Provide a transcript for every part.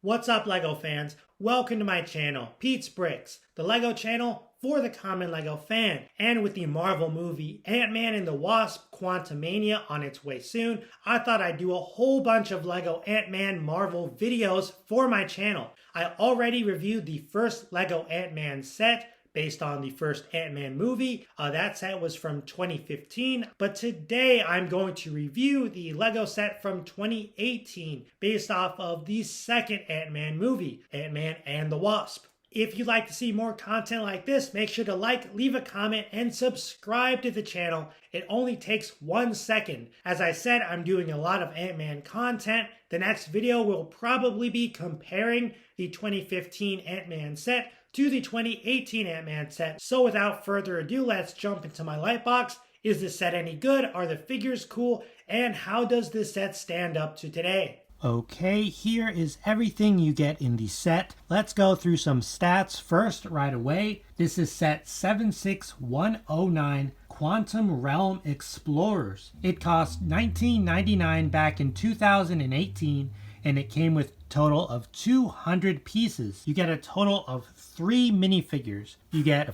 What's up, LEGO fans? Welcome to my channel, Pete's Bricks, the LEGO channel for the common LEGO fan. And with the Marvel movie Ant-Man and the Wasp: Quantumania on its way soon, I thought I'd do a whole bunch of LEGO Ant-Man Marvel videos for my channel. I already reviewed the first LEGO Ant-Man set, based on the first Ant-Man movie. That set was from 2015, but today I'm going to review the LEGO set from 2018 based off of the second Ant-Man movie, Ant-Man and the Wasp. If you'd like to see more content like this, make sure to like, leave a comment, and subscribe to the channel. It only takes 1 second. As I said, I'm doing a lot of Ant-Man content. The next video will probably be comparing the 2015 Ant-Man set to the 2018 Ant-Man set. So without further ado, let's jump into my lightbox. Is this set any good? Are the figures cool? And how does this set stand up to today? Okay, here is everything you get in the set. Let's go through some stats first right away. This is set 76109 Quantum Realm Explorers. It cost $19.99 back in 2018, and it came with a total of 200 pieces. You get a total of 3 minifigures. You get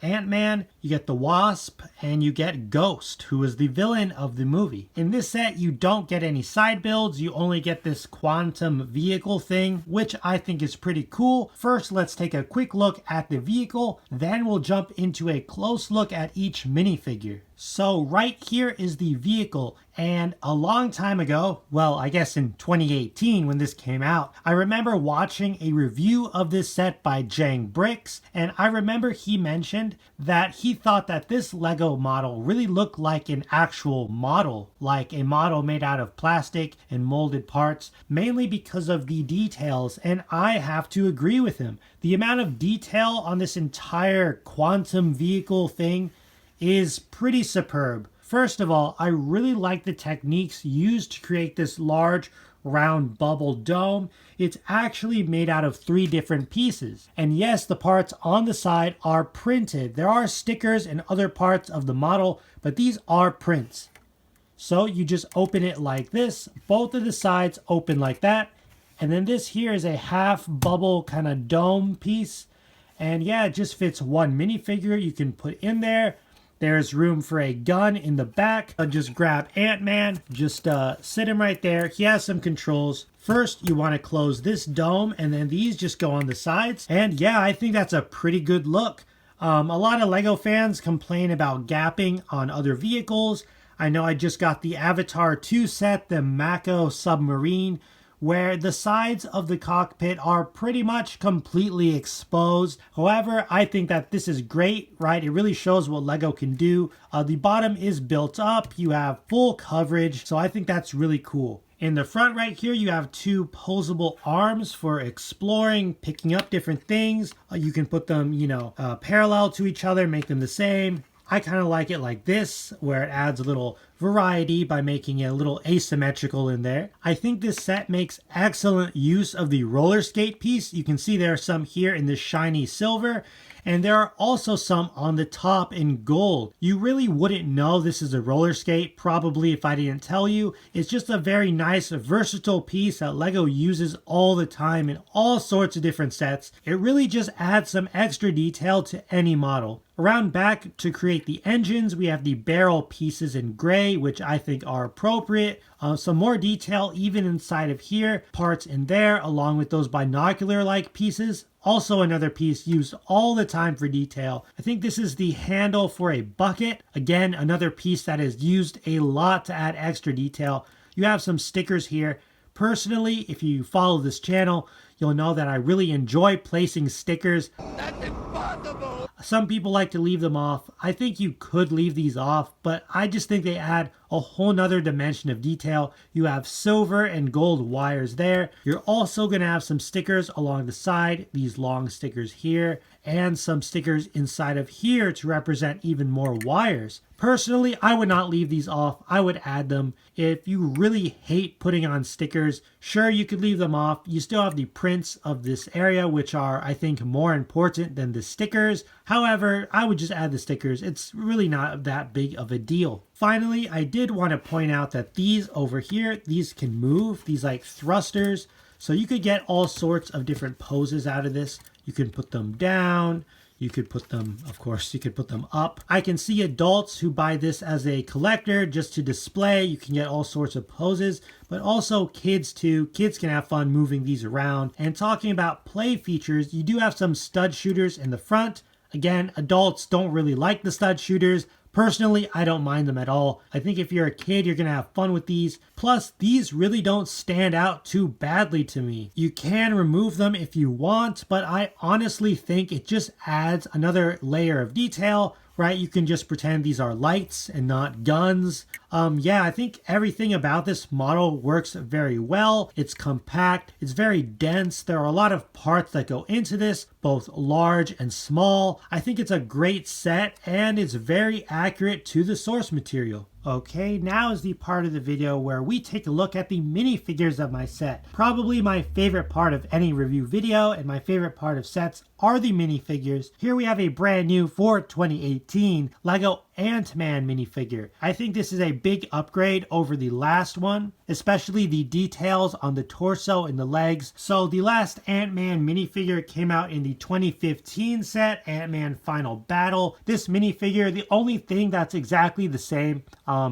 Ant-Man, you get the Wasp, and you get Ghost, who is the villain of the movie. In this set, you don't get any side builds. You only get this quantum vehicle thing, which I think is pretty cool. First, let's take a quick look at the vehicle. Then we'll jump into a close look at each minifigure. So right here is the vehicle, and a long time ago, well, I guess in 2018 when this came out, I remember watching a review of this set by Jang Bricks, and I remember he mentioned that he thought that this Lego model really looked like an actual model, like a model made out of plastic and molded parts, mainly because of the details, and I have to agree with him. The amount of detail on this entire quantum vehicle thing is pretty superb. First of all, I really like the techniques used to create this large round bubble dome. It's actually made out of 3 different pieces. And yes, the parts on the side are printed. There are stickers and other parts of the model, but these are prints. So you just open it like this. Both of the sides open like that. And then this here is a half bubble kind of dome piece. And yeah, it just fits 1 minifigure you can put in there. There's room for a gun in the back. I'll just grab Ant-Man, just sit him right there. He has some controls. First, you want to close this dome, and then these just go on the sides. And yeah, I think that's a pretty good look. A lot of LEGO fans complain about gapping on other vehicles. I know I just got the Avatar 2 set, the Mako submarine, where the sides of the cockpit are pretty much completely exposed. However, I think that this is great, right? It really shows what LEGO can do. The bottom is built up. You have full coverage, so I think that's really cool. In the front right here, you have 2 posable arms for exploring, picking up different things. You can put them, parallel to each other, make them the same. I kind of like it like this, where it adds a little variety by making it a little asymmetrical in there. I think this set makes excellent use of the roller skate piece. You can see there are some here in this shiny silver, and there are also some on the top in gold. You really wouldn't know this is a roller skate, probably, if I didn't tell you. It's just a very nice, versatile piece that LEGO uses all the time in all sorts of different sets. It really just adds some extra detail to any model. Around back, to create the engines, we have the barrel pieces in gray, which I think are appropriate. Some more detail even inside of here, parts in there, along with those binocular-like pieces. Also another piece used all the time for detail. I think this is the handle for a bucket. Again, another piece that is used a lot to add extra detail. You have some stickers here. Personally, if you follow this channel, you'll know that I really enjoy placing stickers. That's impossible! Some people like to leave them off. I think you could leave these off, but I just think they add a whole nother dimension of detail. You have silver and gold wires there. You're also going to have some stickers along the side, these long stickers here, and some stickers inside of here to represent even more wires. Personally, I would not leave these off. I would add them. If you really hate putting on stickers, sure, you could leave them off. You still have the prints of this area, which are, I think, more important than the stickers. However, I would just add the stickers. It's really not that big of a deal. Finally, I did want to point out that these over here, these can move, these like thrusters. So you could get all sorts of different poses out of this. You can put them down. You could put them, of course, you could put them up. I can see adults who buy this as a collector just to display. You can get all sorts of poses, but also kids too. Kids can have fun moving these around. And talking about play features, you do have some stud shooters in the front. Again, adults don't really like the stud shooters. Personally, I don't mind them at all. I think if you're a kid, you're going to have fun with these. Plus, these really don't stand out too badly to me. You can remove them if you want, but I honestly think it just adds another layer of detail, right? You can just pretend these are lights and not guns. Yeah, I think everything about this model works very well. It's compact, it's very dense. There are a lot of parts that go into this, both large and small. I think it's a great set and it's very accurate to the source material. Okay, now is the part of the video where we take a look at the minifigures of my set. Probably my favorite part of any review video and my favorite part of sets are the minifigures. Here we have a brand new for 2018 LEGO Ant-Man minifigure. I think this is a big upgrade over the last one, especially the details on the torso and the legs. So the last Ant-Man minifigure came out in the 2015 set, Ant-Man Final Battle. This minifigure, the only thing that's exactly the same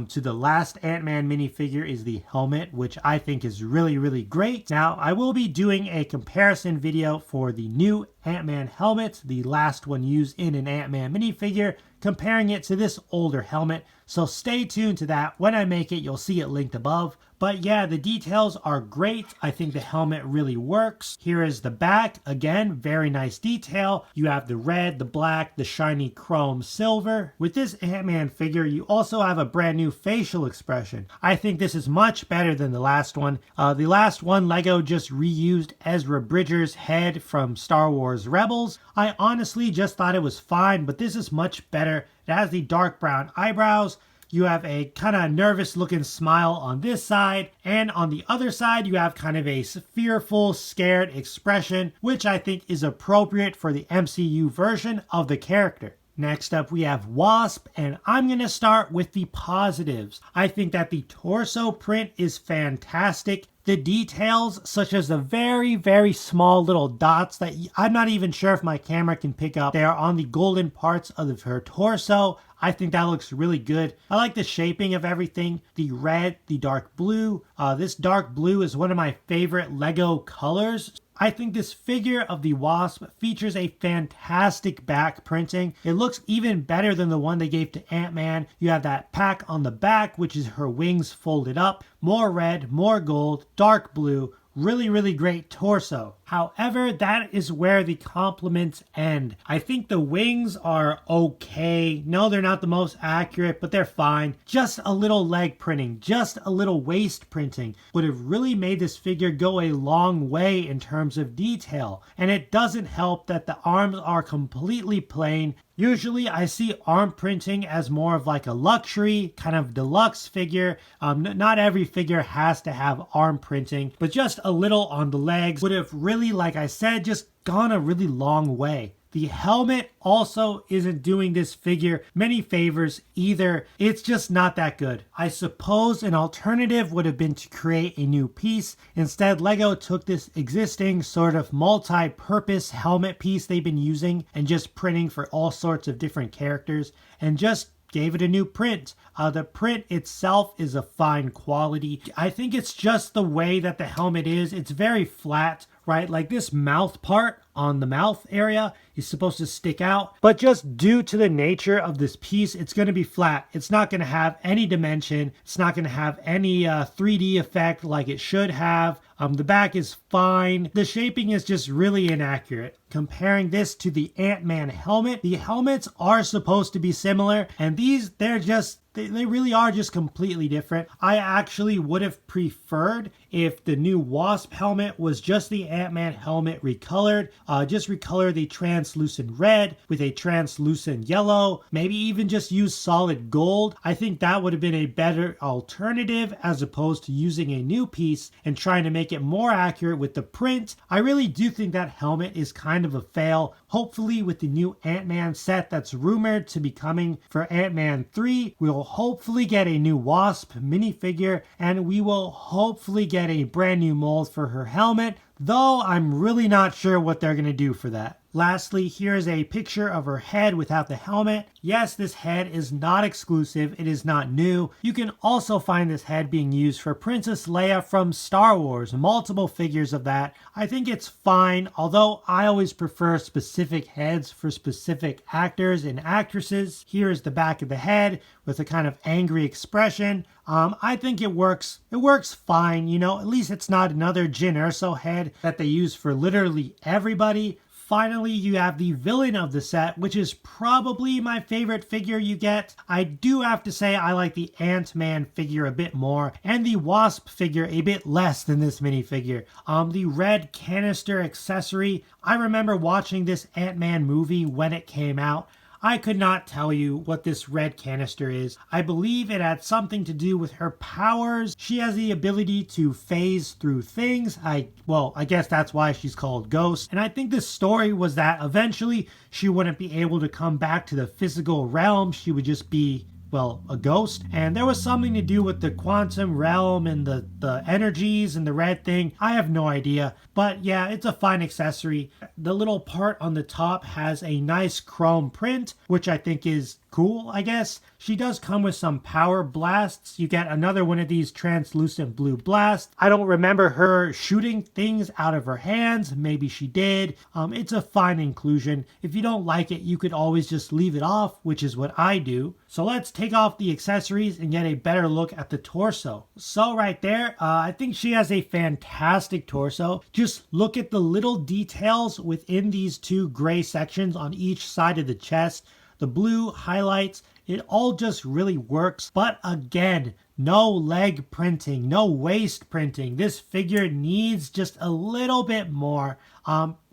to the last Ant-Man minifigure is the helmet, which I think is really, really great. Now, I will be doing a comparison video for the new Ant-Man helmet, the last one used in an Ant-Man minifigure, comparing it to this older helmet. So stay tuned to that. When I make it, you'll see it linked above. But yeah, the details are great. I think the helmet really works. Here is the back. Again, very nice detail. You have the red, the black, the shiny chrome silver. With this Ant-Man figure, you also have a brand new facial expression. I think this is much better than the last one. The last one, LEGO just reused Ezra Bridger's head from Star Wars Rebels. I honestly just thought it was fine, but this is much better. It has the dark brown eyebrows. You have a kind of nervous looking smile on this side, and on the other side you have kind of a fearful, scared expression, which I think is appropriate for the MCU version of the character. Next up we have Wasp, and I'm going to start with the positives. I think that the torso print is fantastic. The details, such as the very, very small little dots that I'm not even sure if my camera can pick up, they are on the golden parts of her torso. I think that looks really good. I like the shaping of everything. The red, the dark blue. This dark blue is one of my favorite LEGO colors. I think this figure of the Wasp features a fantastic back printing. It looks even better than the one they gave to Ant-Man. You have that pack on the back, which is her wings folded up. More red, more gold, dark blue. Really, really great torso. However, that is where the compliments end. I think the wings are okay. No, they're not the most accurate, but they're fine. Just a little leg printing, just a little waist printing would have really made this figure go a long way in terms of detail. And it doesn't help that the arms are completely plain. Usually I see arm printing as more of like a luxury, kind of deluxe figure. Not every figure has to have arm printing, but just a little on the legs would have really, like I said, just gone a really long way. The helmet also isn't doing this figure many favors either. It's just not that good. I suppose an alternative would have been to create a new piece. Instead, LEGO took this existing sort of multi-purpose helmet piece they've been using and just printing for all sorts of different characters and just gave it a new print. The print itself is a fine quality. I think it's just the way that the helmet is. It's very flat, right? Like this mouth part on the mouth area is supposed to stick out, but just due to the nature of this piece, it's going to be flat. It's not going to have any dimension. It's not going to have any 3D effect like it should have. The back is fine. The shaping is just really inaccurate. Comparing this to the Ant-Man helmet, the helmets are supposed to be similar, and these, they really are just completely different. I actually would have preferred if the new Wasp helmet was just the Ant-Man helmet recolored. Just recolor the translucent red with a translucent yellow. Maybe even just use solid gold. I think that would have been a better alternative as opposed to using a new piece and trying to make it more accurate with the print. I really do think that helmet is kind of a fail. Hopefully with the new Ant-Man set that's rumored to be coming for Ant-Man 3, we'll hopefully get a new Wasp minifigure, and we will hopefully get a brand new mold for her helmet, though I'm really not sure what they're going to do for that. Lastly, here's a picture of her head without the helmet. Yes, this head is not exclusive. It is not new. You can also find this head being used for Princess Leia from Star Wars. Multiple figures of that. I think it's fine, although I always prefer specific heads for specific actors and actresses. Here is the back of the head with a kind of angry expression. I think it works. It works fine, you know, at least it's not another Jyn Erso head that they use for literally everybody. Finally, you have the villain of the set, which is probably my favorite figure you get. I do have to say I like the Ant-Man figure a bit more, and the Wasp figure a bit less than this minifigure. The red canister accessory, I remember watching this Ant-Man movie when it came out. I could not tell you what this red canister is. I believe it had something to do with her powers. She has the ability to phase through things. I guess that's why she's called Ghost. And I think the story was that eventually she wouldn't be able to come back to the physical realm. She would just be, well, a ghost. And there was something to do with the quantum realm and the energies and the red thing. I have no idea. But yeah, it's a fine accessory. The little part on the top has a nice chrome print, which I think is cool, I guess. She does come with some power blasts. You get another one of these translucent blue blasts. I don't remember her shooting things out of her hands. Maybe she did. It's a fine inclusion. If you don't like it, you could always just leave it off, which is what I do. So let's take off the accessories and get a better look at the torso. So right there, I think she has a fantastic torso. Just look at the little details within these two gray sections on each side of the chest. The blue highlights, it all just really works. But again, no leg printing, no waist printing. This figure needs just a little bit more.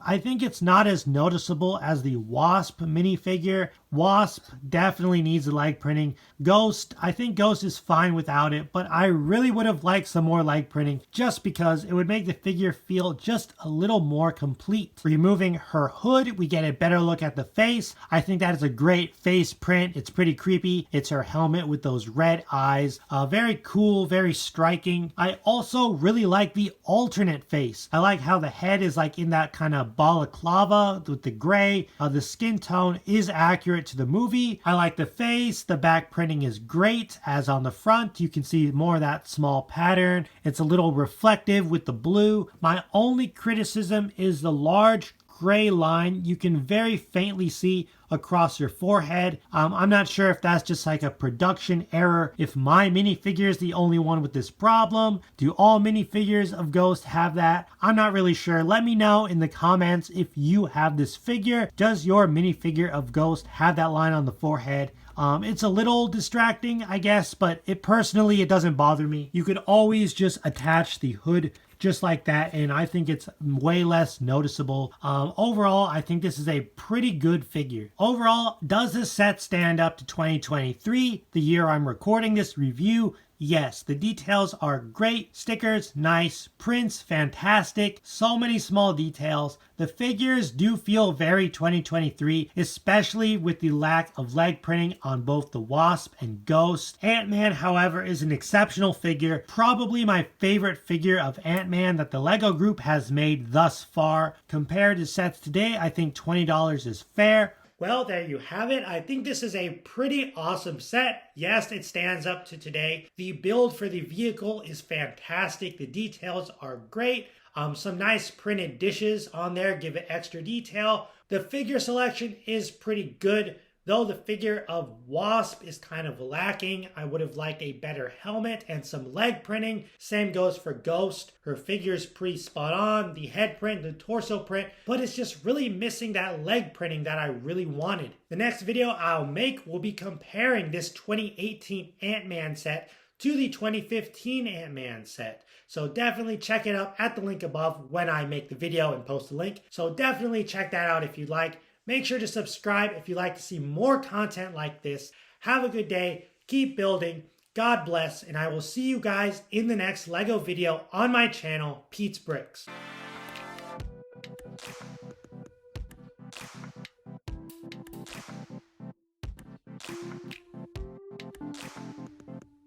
I think it's not as noticeable as the Wasp minifigure. Wasp definitely needs the leg printing. Ghost, I think Ghost is fine without it, but I really would have liked some more leg printing just because it would make the figure feel just a little more complete. Removing her hood, we get a better look at the face. I think that is a great face print. It's pretty creepy. It's her helmet with those red eyes. Very cool, very striking. I also really like the alternate face. I like how the head is like in that kind of balaclava with the gray. The skin tone is accurate to the movie. I like the face. The back printing is great. As on the front, you can see more of that small pattern. It's a little reflective with the blue. My only criticism is the large gray line you can very faintly see across your forehead. I'm not sure if that's just like a production error, if my minifigure is the only one with this problem. Do all minifigures of Ghost have that? I'm not really sure. Let me know in the comments if you have this figure. Does your minifigure of Ghost have that line on the forehead? It's a little distracting, I guess, but it doesn't bother me. You could always just attach the hood just like that, and I think it's way less noticeable. Overall, I think this is a pretty good figure. Overall, does this set stand up to 2023, the year I'm recording this review? Yes, the details are great. Stickers, nice. Prints, fantastic. So many small details. The figures do feel very 2023, especially with the lack of leg printing on both the Wasp and Ghost. Ant-Man, however, is an exceptional figure. Probably my favorite figure of Ant-Man that the LEGO Group has made thus far. Compared to sets today, I think $20 is fair. Well, there you have it. I think this is a pretty awesome set. Yes, it stands up to today. The build for the vehicle is fantastic. The details are great. Some nice printed dishes on there give it extra detail. The figure selection is pretty good. Though the figure of Wasp is kind of lacking, I would have liked a better helmet and some leg printing. Same goes for Ghost. Her figure's pretty spot on, the head print, the torso print, but it's just really missing that leg printing that I really wanted. The next video I'll make will be comparing this 2018 Ant-Man set to the 2015 Ant-Man set. So definitely check it out at the link above when I make the video and post the link. So definitely check that out if you'd like. Make sure to subscribe if you'd like to see more content like this. Have a good day. Keep building. God bless. And I will see you guys in the next LEGO video on my channel, Pete's Bricks.